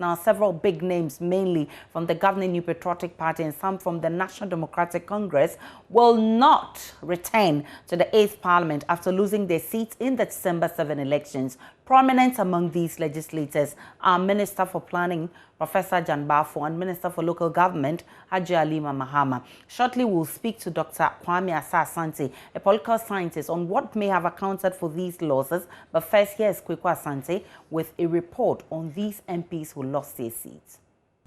Now, several big names, mainly from the governing New Patriotic Party and some from the National Democratic Congress, will not return to the 8th Parliament after losing their seats in the December 7 elections. Prominent among these legislators are Minister for Planning, Professor Jan Balfour, and Minister for Local Government, Hajia Halima Mahama. Shortly, we'll speak to Dr. Kwame Asante, a political scientist, on what may have accounted for these losses. But first, here's Kweku Asante with a report on these MPs who lost their seats.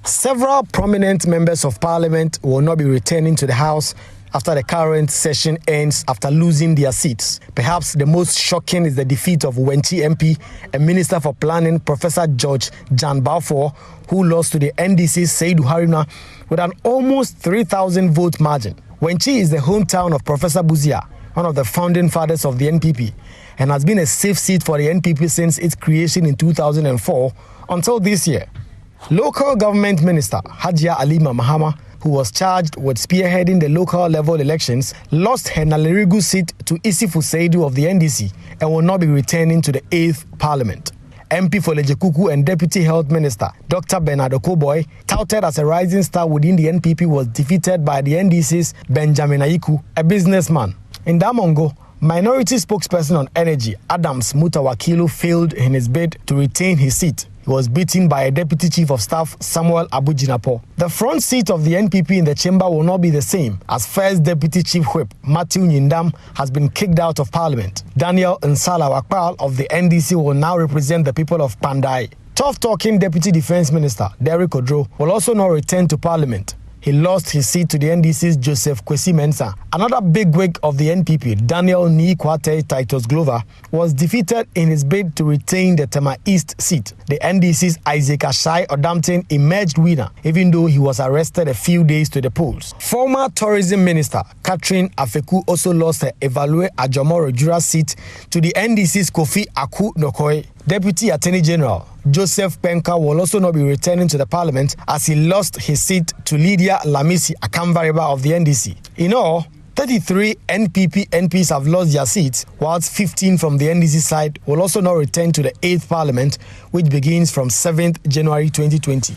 Several prominent members of parliament will not be returning to the House after the current session ends after losing their seats. Perhaps the most shocking is the defeat of Wenchi MP and Minister for Planning, Professor George Jan Balfour, who lost to the NDC's Saidu Haruna with an almost 3,000 vote margin. Wenchi is the hometown of Professor Buzia, one of the founding fathers of the NPP, and has been a safe seat for the NPP since its creation in 2004 until this year. Local Government Minister Hajia Halima Mahama, who was charged with spearheading the local level elections, lost her Nalerigu seat to Isifu Saidu of the NDC and will not be returning to the 8th Parliament. MP for Lejekuku and Deputy Health Minister Dr. Bernard Okoboy, touted as a rising star within the NPP, was defeated by the NDC's Benjamin Ayiku, a businessman. In Damongo, minority spokesperson on energy Adams Mutawakilu failed in his bid to retain his seat. He was beaten by a Deputy Chief of Staff, Samuel Abujinapo. The front seat of the NPP in the chamber will not be the same, as First Deputy Chief Whip Matthew Nyindam has been kicked out of Parliament. Daniel Nsala Wakpal of the NDC will now represent the people of Pandai. Tough-talking Deputy Defence Minister Derek Odro will also not return to Parliament. He lost his seat to the NDC's Joseph Kwesi Mensah. Another bigwig of the NPP, Daniel Nikwate Titus Glover, was defeated in his bid to retain the Tema East seat. The NDC's Isaac Ashai Odamten emerged winner, even though he was arrested a few days to the polls. Former Tourism Minister Catherine Afeku also lost her Evalue Ajomo Rejura seat to the NDC's Kofi Aku Nokoi. Deputy Attorney General Joseph Penka will also not be returning to the Parliament as he lost his seat to Lydia Lamisi Akamvareba of the NDC. In all, 33 NPP MPs have lost their seats, whilst 15 from the NDC side will also not return to the 8th Parliament, which begins from 7th January 2020.